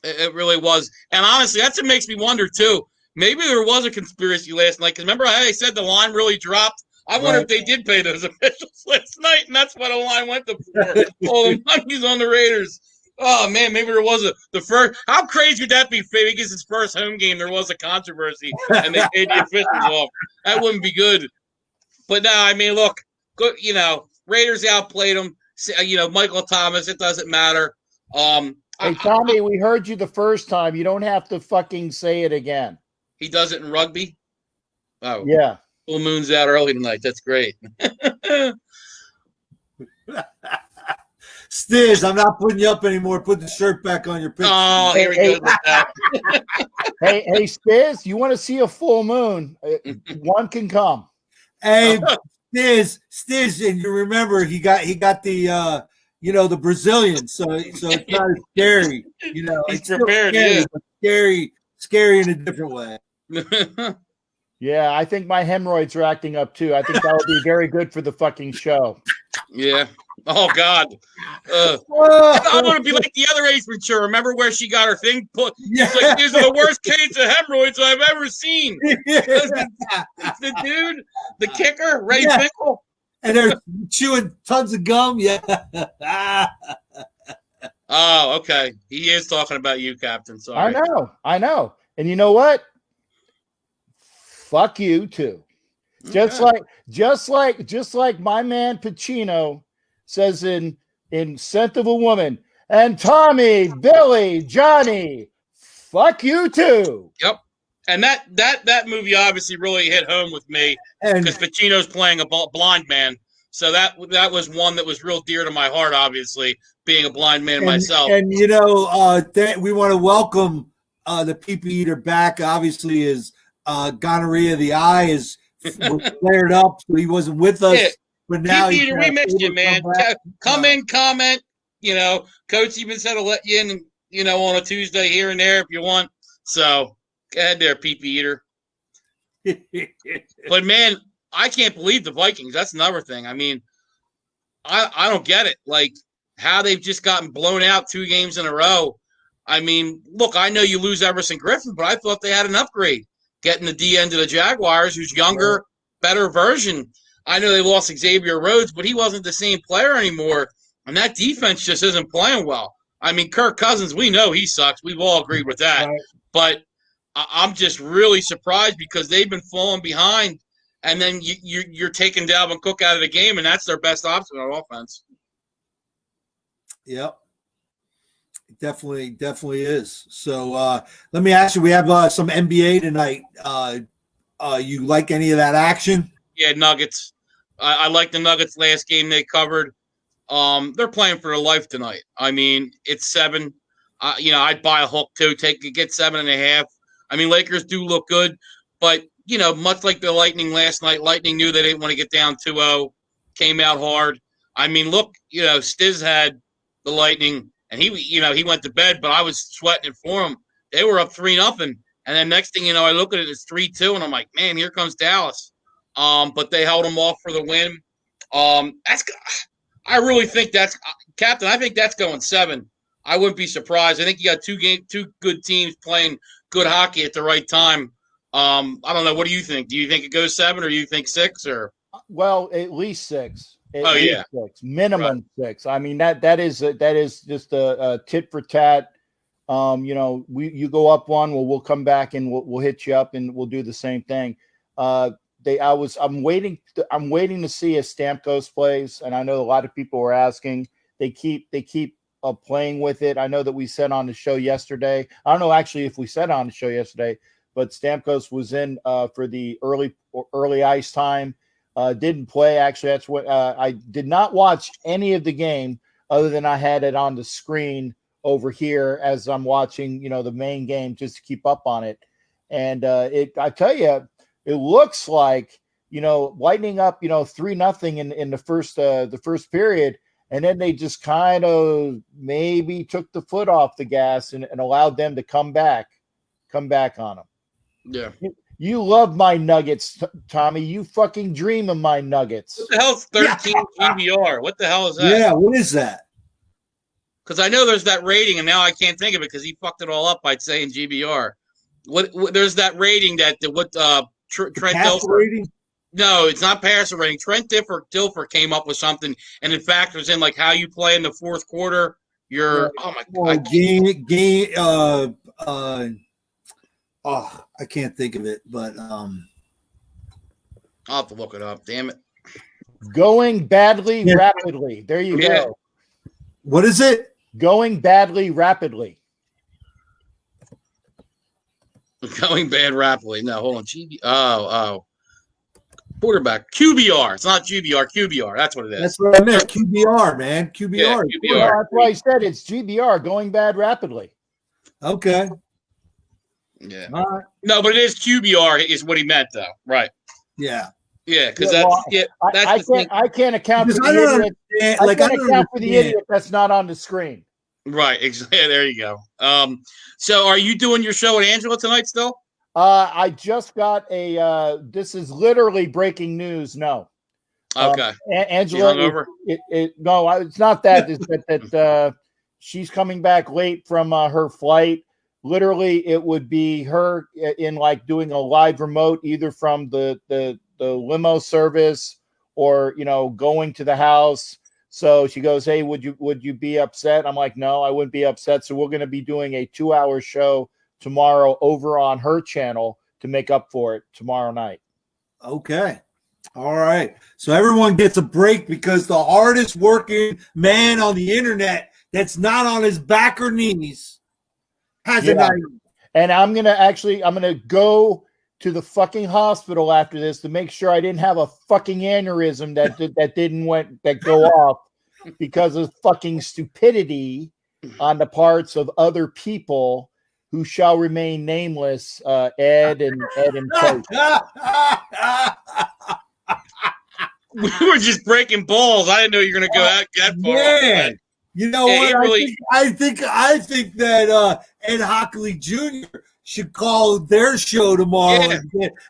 It really was. And honestly, that's what makes me wonder too. Maybe there was a conspiracy last night. Because remember how I said the line really dropped? I wonder if they did pay those officials last night, and that's why the line went to 4. Oh, the money's on the Raiders. Oh, man, maybe there was the first. How crazy would that be? Maybe it's his first home game. There was a controversy, and they paid the officials off. That wouldn't be good. But no, I mean, look, good. Raiders outplayed them. Michael Thomas. It doesn't matter. Hey, Tommy, we heard you the first time. You don't have to fucking say it again. He does it in rugby? Oh. Yeah. Full moon's out early tonight. That's great. Stiz, I'm not putting you up anymore. Put the shirt back on your picture. Oh, here we go with that. Hey, Stiz, you want to see a full moon? One can come. Hey, Stiz, and you remember he got the the Brazilian, so it's not as scary. He's it's prepared, scary, yeah. but scary in a different way. Yeah, I think my hemorrhoids are acting up too. I think that would be very good for the fucking show. Yeah. Oh God. I'm gonna be like the other Ace Ventura. Remember where she got her thing put? It's like, these are the worst case of hemorrhoids I've ever seen. It's the dude, the kicker, Ray Finkel. And they're chewing tons of gum. Yeah. Oh, okay. He is talking about you, Captain. Sorry. I know. And you know what? Fuck you too. Okay. Just like my man Pacino says in Scent of a Woman, and Tommy, Billy, Johnny, fuck you too. Yep. And that movie obviously really hit home with me because Pacino's playing a blind man. So that was one that was real dear to my heart, obviously, being a blind man myself. And we want to welcome the PP Eater back. Obviously, his gonorrhea of the eye was flared up, so he wasn't with us. Yeah. But now PP Eater, we missed you, man. Come in, comment. Coach even said to let you in, on a Tuesday here and there if you want. So go ahead there, PP Eater. But man, I can't believe the Vikings. That's another thing. I mean, I don't get it. Like how they've just gotten blown out 2 games in a row. I mean, look, I know you lose Everson Griffin, but I thought they had an upgrade getting the D end of the Jaguars, who's younger, better version. I know they lost Xavier Rhodes, but he wasn't the same player anymore. And that defense just isn't playing well. I mean, Kirk Cousins, we know he sucks. We've all agreed with that. Right. But I'm just really surprised because they've been falling behind. And then you're taking Dalvin Cook out of the game, and that's their best option on offense. Yep. Definitely is. So let me ask you, we have some NBA tonight. You like any of that action? Yeah, Nuggets. I like the Nuggets last game they covered. They're playing for their life tonight. I mean, it's 7. I'd buy a hook too. Get 7.5. I mean, Lakers do look good, but much like the Lightning last night, Lightning knew they didn't want to get down 2-0, came out hard. I mean, look, Stiz had the Lightning, and he went to bed, but I was sweating it for him. They were up 3-0, and then next thing I look at it, it's 3-2, and I'm like, man, here comes Dallas. But they held them off for the win. I really think that's Captain. I think that's going 7. I wouldn't be surprised. I think you got two good teams playing good hockey at the right time. I don't know. What do you think? Do you think it goes 7, or do you think 6? Or at least 6. At least 6, minimum 6. I mean that is just a tit for tat. You go up 1, we'll come back and we'll hit you up and we'll do the same thing. I'm waiting to see if Stamkos plays, and I know a lot of people were asking. They keep playing with it. I know that we said on the show yesterday. I don't know actually if we said on the show yesterday, but Stamkos was in for the early ice time. Didn't play. Actually, that's what I did not watch any of the game other than I had it on the screen over here as I'm watching, the main game just to keep up on it. And I tell you, it looks like, Lightning up, 3-0 in the first period. And then they just kind of maybe took the foot off the gas and allowed them to come back on them. Yeah. You love my Nuggets, Tommy. You fucking dream of my Nuggets. What the hell's 13 GBR? What the hell is that? Yeah, what is that? Because I know there's that rating, and now I can't think of it because he fucked it all up by saying GBR. What there's that rating that Trent Dilfer. No, it's not passer rating. Trent Dilfer came up with something, and it factors in like how you play in the fourth quarter. I can't think of it, but I'll have to look it up. Damn it! Going badly rapidly. There you go. What is it? Going badly rapidly. Going bad rapidly. No, hold on. Oh. Quarterback. QBR. It's not GBR. QBR. That's what it is. That's what I meant. QBR, man. QBR. Yeah, QBR. That's why I said it's GBR. Going bad rapidly. Okay. Yeah. No, but it is QBR is what he meant, though. Right. Yeah. Yeah, because I can't account for Because I the don't idiot. understand. I Like, I can't don't account for the understand. idiot that's not on the screen. Right, exactly. There you go. So are you doing your show with Angela tonight still? I just got a. This is literally breaking news. No. Okay. Angela, You hungover? No, it's not that. It's that she's coming back late from her flight. Literally, it would be her in like doing a live remote, either from the limo service or going to the house. So she goes, "Hey, would you be upset?" I'm like, "No, I wouldn't be upset." So we're going to be doing a 2-hour show tomorrow over on her channel to make up for it tomorrow night. Okay. All right. So everyone gets a break because the hardest working man on the internet that's not on his back or knees has a night. And I'm gonna go to the fucking hospital after this to make sure I didn't have a fucking aneurysm that go off because of fucking stupidity on the parts of other people who shall remain nameless, Ed and Coach. We were just breaking balls. I didn't know you were going to go out that far. Man, you know what? Really, I think that Ed Hockley Jr. should call their show tomorrow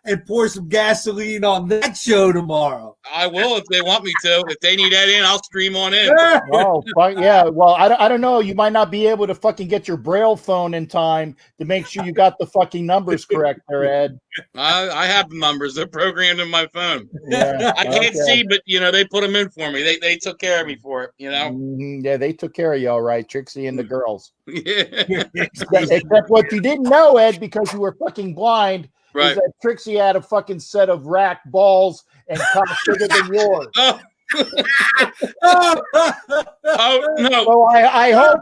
and pour some gasoline on that show tomorrow. I will if they want me to. If they need that in, I'll stream on in. Oh, yeah. Well, I don't know. You might not be able to fucking get your Braille phone in time to make sure you got the fucking numbers correct there, Ed. I have the numbers. They're programmed in my phone. Yeah, I can't see, but they put them in for me. They took care of me for it. Mm-hmm. Yeah, they took care of you all right, Trixie and the girls. Yeah. Except what you didn't know, Ed, because you were fucking blind, is that Trixie had a fucking set of rack balls and cocks bigger than yours. Oh no! So I hope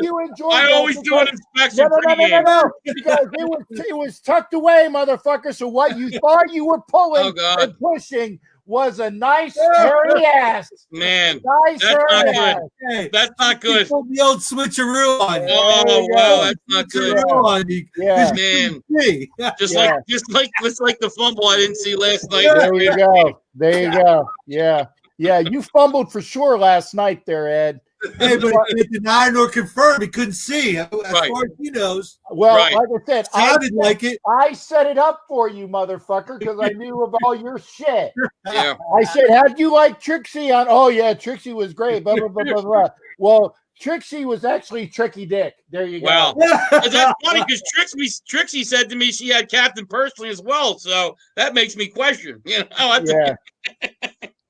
you enjoyed. I always do an inspection. No, because it was tucked away, motherfucker. So what you thought you were pulling and pushing was a nice hairy ass. Man, nice that's not good. Ass. Hey, that's not good. The old switcheroo on. Oh wow, that's not good. Yeah, man. Just like the fumble I didn't see last night. There you go. There you go. Yeah. You fumbled for sure last night, there, Ed. Hey, but he denied or confirmed. He couldn't see. As far as he knows. Well, like I said, I set it up for you, motherfucker, because I knew of all your shit. Yeah. I said, how'd you like Trixie on? Oh, yeah, Trixie was great. Blah, blah, blah, blah, blah. Well, Trixie was actually Tricky Dick. There you go. Well, that's funny because Trixie said to me she had Captain personally as well. So that makes me question.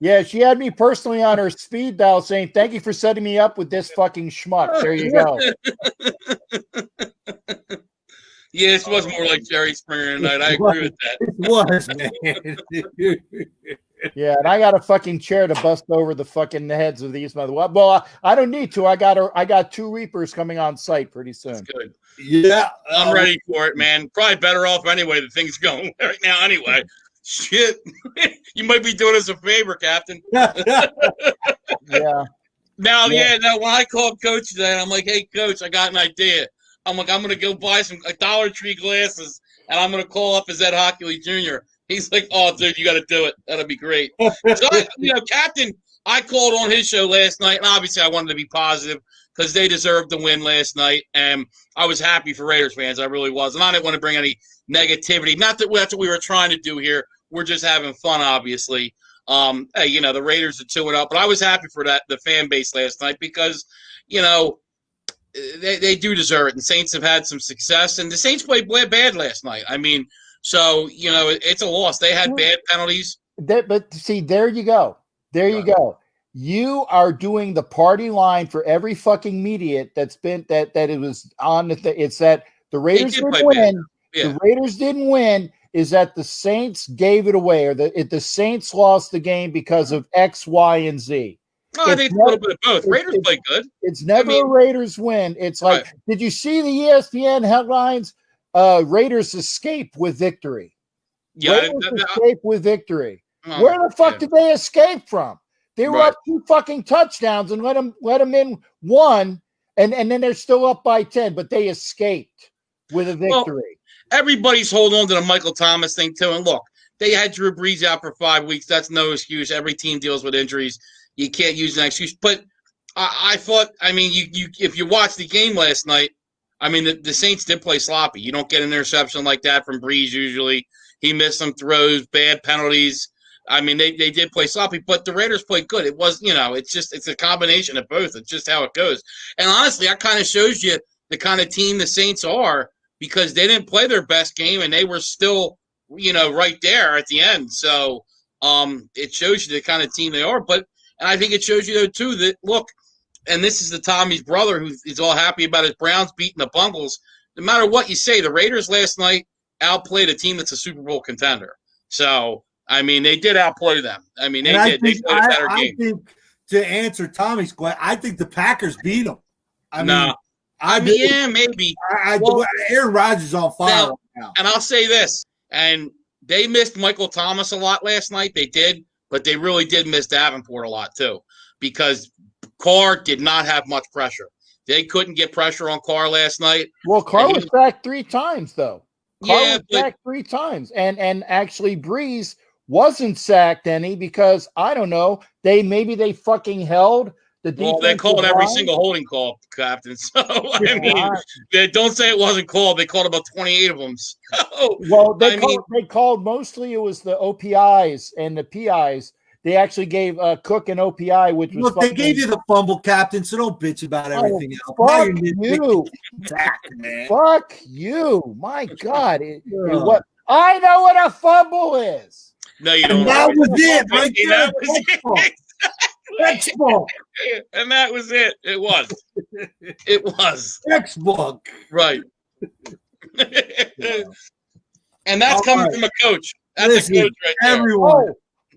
Yeah, she had me personally on her speed dial saying, "Thank you for setting me up with this fucking schmuck." There you go. Yeah, this was more like Jerry Springer tonight. I agree with that. It was, man. Yeah, and I got a fucking chair to bust over the fucking heads of these motherfuckers. Well, I don't need to. I got 2 Reapers coming on site pretty soon. That's good. Yeah, I'm ready for it, man. Probably better off anyway. The thing's going right now anyway. Shit, you might be doing us a favor, Captain. Yeah. Now, when I called Coach today, I'm like, "Hey, Coach, I got an idea." I'm like, "I'm gonna go buy some Dollar Tree glasses, and I'm gonna call up as Ed Hockley Jr." He's like, "Oh, dude, you got to do it. That'll be great." So, Captain, I called on his show last night, and obviously I wanted to be positive because they deserved the win last night, and I was happy for Raiders fans. I really was, and I didn't want to bring any negativity. Not that that's what we were trying to do here. We're just having fun, obviously. Hey, the Raiders are 2-0, but I was happy for the fan base last night because, they do deserve it. And Saints have had some success, and the Saints played bad last night. I mean, so it's a loss. They had bad penalties. But see, there you go. There you go. You are doing the party line for every fucking media that's been that it was on it's that the Raiders didn't win. Yeah. The Raiders didn't win. Is that the Saints gave it away, or the Saints lost the game because of X, Y, and Z? No, I think it's a little bit of both. Raiders play good. It's never a Raiders win. It's like, did you see the ESPN headlines? Raiders escape with victory. Yeah, Raiders escape with victory. Where the fuck did they escape from? They were up 2 fucking touchdowns and let them in 1, and then they're still up by 10, but they escaped with a victory. everybody's holding on to the Michael Thomas thing too. And look, they had Drew Brees out for 5 weeks. That's no excuse. Every team deals with injuries. You can't use an excuse. But I thought, I mean, you if you watched the game last night, I mean, the Saints did play sloppy. You don't get an interception like that from Brees usually. He missed some throws, bad penalties. I mean, they did play sloppy, but the Raiders played good. It was, it's a combination of both. It's just how it goes. And honestly, that kind of shows you the kind of team the Saints are because they didn't play their best game and they were still, right there at the end. So it shows you the kind of team they are. And I think it shows you, though, too, that, look, and this is the Tommy's brother who is all happy about his Browns beating the Bungles. No matter what you say, the Raiders last night outplayed a team that's a Super Bowl contender. So, I mean, they did outplay them. I mean, they did. They played a better game. I think, to answer Tommy's question, I think the Packers beat them. Yeah, maybe. Aaron Rodgers is on fire right now. And I'll say this, and they missed Michael Thomas a lot last night. They did, but they really did miss Davenport a lot, too, because Carr did not have much pressure. They couldn't get pressure on Carr last night. Well, Carr was sacked 3 times, though. Carr was sacked 3 times. And actually, Breeze wasn't sacked any because, I don't know, they fucking held the defense. Well, they called every single holding call, Captain. So, I mean, they don't say it wasn't called. They called about 28 of them. So, well, they called mostly it was the OPIs and the PIs. They actually gave Cook an OPI, which was they gave you the fumble, Captain, so don't bitch about everything else. Fuck you. Fuck you. My God. What I know what a fumble is. No, you don't. And that was it, right there. That was it. Textbook. And that was it. It was. It was. Textbook. Right. And that's coming from a coach. That's a coach right there. Everyone.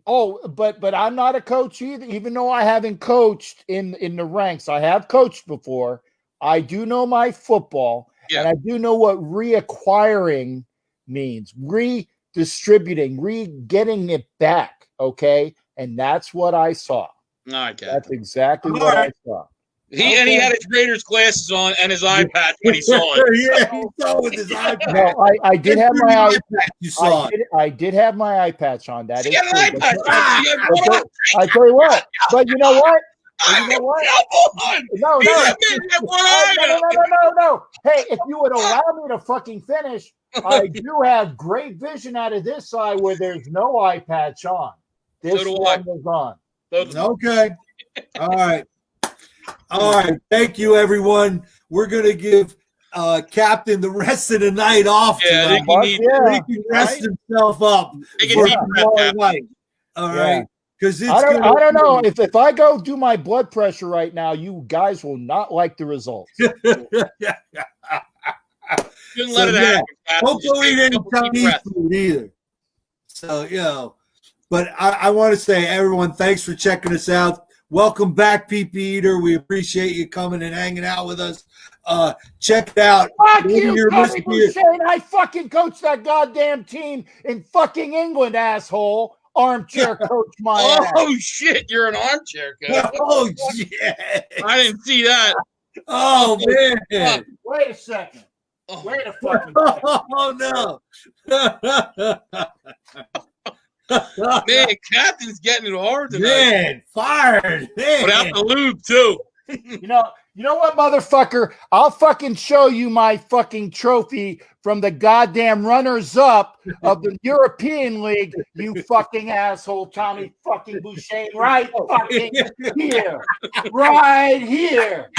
But I'm not a coach either, even though I haven't coached in the ranks. I have coached before. I do know my football, and I do know what reacquiring means. Redistributing, getting it back, okay? And that's what I saw. Okay. That's exactly what I saw. He had his Raiders glasses on and his eye patch when he saw it. Yeah, he saw it with his eye patch. No, I did have my eye patch. You saw it. I did have my eye patch on. That is true. Eye patch. I tell you what. But you know what? No. Hey, if you would allow me to fucking finish, I do have great vision out of this eye where there's no eye patch on. This one is on. Okay. All right. All right. Thank you, everyone. We're going to give Captain the rest of the night off. Yeah, he can rest himself up for tomorrow night. All right. Because I don't know. If I go do my blood pressure right now, you guys will not like the results. Shouldn't let it happen. Don't go eat any Chinese food either. So, but I want to say, everyone, thanks for checking us out. Welcome back, PP Eater. We appreciate you coming and hanging out with us. Check it out. Fuck you, Tony Boucher. I fucking coached that goddamn team in fucking England, asshole. Armchair coach my ass. Oh, shit. You're an armchair coach. Oh, shit. I didn't see that. Oh, man. Wait a second. Wait a fucking second. Oh, no. Man, Captain's getting it hard tonight. Man, fired. Man. Without the lube, too. You know what, motherfucker? I'll fucking show you my fucking trophy from the goddamn runners-up of the European League, you fucking asshole, Tommy fucking Boucher, right fucking here. Right here.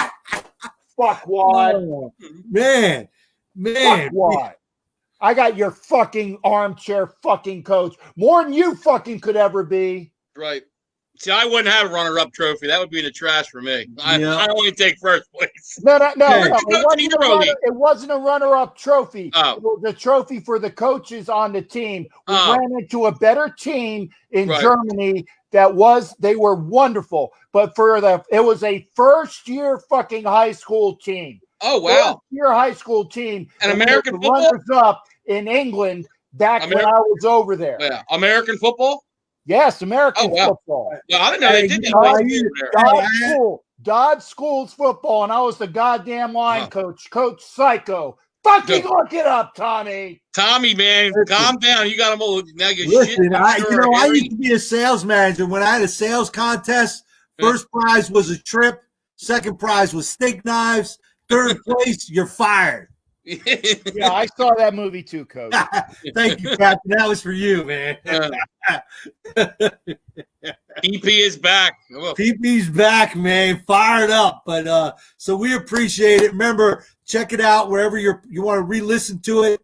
Fuckwad. Oh, man. Fuckwad. I got your fucking armchair fucking coach. More than you fucking could ever be. Right. See, I wouldn't have a runner-up trophy. That would be in the trash for me. I only take first place. No. It wasn't a runner-up trophy. Oh. It was a trophy for the coaches on the team. We ran into a better team in Germany they were wonderful. But it was a first-year fucking high school team. Oh, wow. First-year high school team. An American football? Runners-up in England back when I was over there. Yeah. American football? Yes, American football. Well, I didn't know they did that. Dodge School's football, and I was the goddamn line coach, Coach Psycho, Fucking look it up, Tommy. Tommy, man, calm down. You got them all. Now you're Listen, I used to be a sales manager. When I had a sales contest, first prize was a trip. Second prize was steak knives. Third place, you're fired. Yeah, I saw that movie too, Coach. Thank you, Captain. That was for you, man. EP is back. PP's back, man. Fired up. But so we appreciate it. Remember, check it out wherever you want to re-listen to it.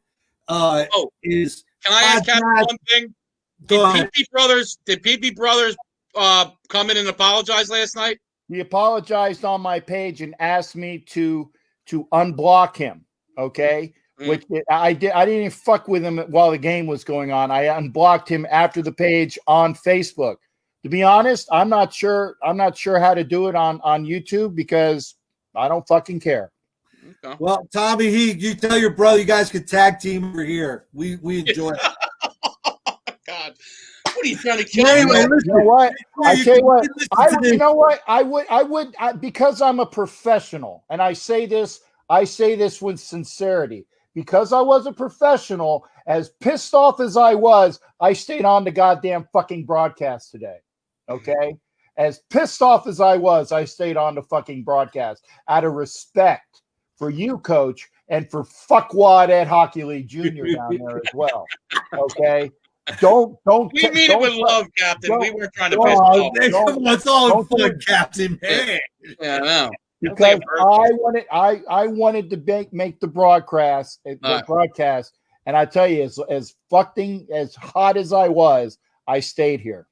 Can I ask Captain one thing? Did PP Brothers come in and apologize last night? He apologized on my page and asked me to unblock him. Okay, which I did. I didn't even fuck with him while the game was going on. I unblocked him after the page on Facebook. To be honest, I'm not sure how to do it on YouTube because I don't fucking care. Okay. Well, Tommy, you tell your brother you guys could tag team over here. We enjoy it. God, what are you trying to kill? Anyway, you know what? I tell you what. You know what? I would because I'm a professional, and I say this with sincerity. Because I was a professional, as pissed off as I was, I stayed on the goddamn fucking broadcast today. Okay? As pissed off as I was, I stayed on the fucking broadcast out of respect for you, Coach, and for fuckwad Ed Hockey League Jr. down there as well. Okay? Don't. We mean it with love, Captain. We weren't trying to piss off. It's all in fun, Captain. Man. Yeah, I know. Because I wanted to make the broadcast, and I tell you, as hot as I was, I stayed here.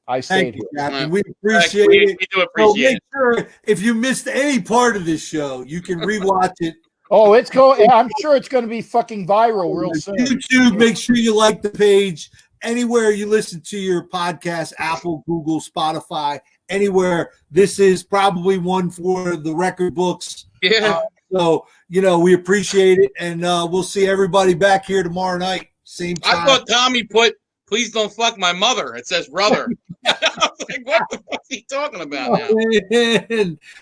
Thank you, Captain. We appreciate it. We do appreciate it. Sure, if you missed any part of this show, you can rewatch it. Oh, it's going. I'm sure it's going to be fucking viral real soon. YouTube, make sure you like the page. Anywhere you listen to your podcast, Apple, Google, Spotify, anywhere. This is probably one for the record books. Yeah. So, we appreciate it. And we'll see everybody back here tomorrow night. Same time. I thought Tommy put, please don't fuck my mother. It says brother. I was like, what the fuck is he talking about now?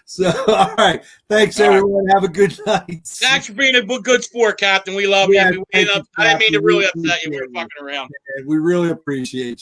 So, all right. Thanks, everyone. Have a good night. Thanks for being a good sport, Captain. We love you. I didn't mean to really upset you. We were fucking around. We really appreciate you.